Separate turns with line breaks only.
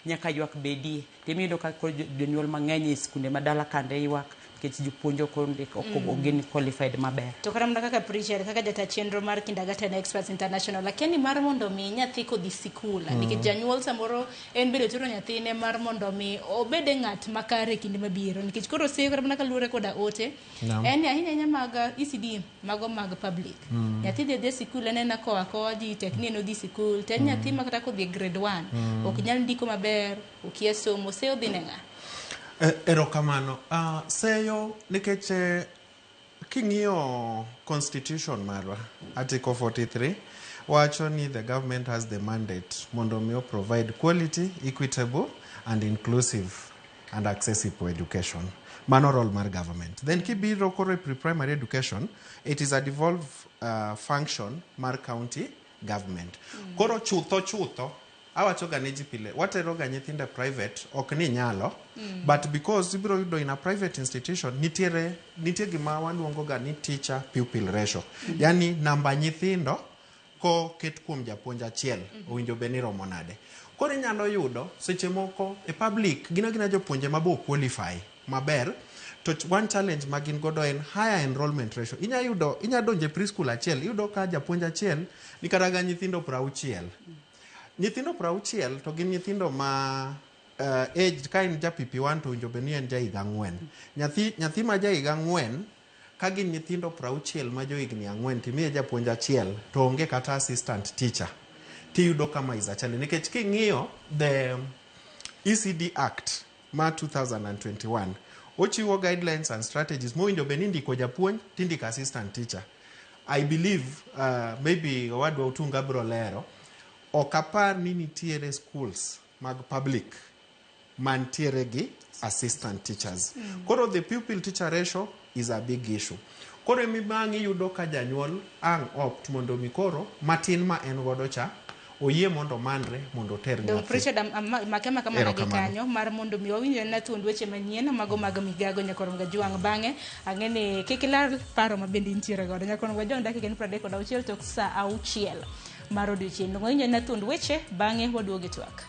nyaka ywak bedi timido ka jonyuol mang'eny e skunde madala kande ywak nikech jopuonjo ogin qualified maber.
To kata mana kaka preacher kaka jata chenro mar Kindergarten Experts International lakini mar mondo mi nyathi kodhi sikul nikech janyuol samoro en bedo tero nyathine mar mondo mi obede ng'at makare kinde mabiro nikech koro seyo kata mana kaluwore koda ote en ahinya mag ECD mago mag public nyathi dhi sikul en koa ji tekni no dhi sikul ten nyathi makata kodhi grade 1 ok nyal ndiko maber okia somo seyo dhi nenga.
Erokamano. Seyo nikech king'iyo constitution marwa article 43 wacho ni the government has the mandate mondo mi provide quality, equitable and inclusive and accessible education. Mano role mar government. Then kibiro koro pre-primary education, it is a devolved function mar county government. Koro chutho awacho ga ne ji pile watero ga nyithindo private ok ni nyalo but because ibiro yudo in a private institution nitie gima waluongo ga ni teacher pupil ratio yani namba nyithindo ko ket kuom japuonj achiel owinjo be ni romo nade. Koro inyalo yudo seche moko e public gina jopuonje mabo qualify maber to one challenge magin godo en higher enrollment ratio. Inya donje preschool achiel yudo ka japuonj achiel ni kata ga nyithindo 60. Nyithindo 60 to gin nyithindo ma age ka in ja PP1 to winjo be ni en ja higa 4. Nyathi ma ja higa 4 ka gin nyithindo 60 ma jo higni 4 timiye japuonj achiel to onge kata assistant teacher. Tiyudo kama is a challenge nikech king'iyo the ECD Act ma 2021 ochiwo guidelines and strategies mowinjo be ni ndiko japuonj tindiko assistant teacher. I believe maybe wadwa Utunga bro lero okapar ni nitiere schools mag public mantiere gi assistant teachers. Koro the pupil teacher ratio is a big issue. Koro mibangi yudo ka janyuol ang opt mondo mikoro matin ma en godo cha oyie mondo manre mondo ter nyathi.
Don preacher makema kama nagikanyo mar mondo mi wawinjo na thuond weche manyien mago mag migago nyakoro ga juang bange angene kikilar paro mabendi ntiere godo nyakoro ga jonda kigen 36 tok saa auchiel mar odiochieng' ng'onyo na thuond weche bange waduoge twak.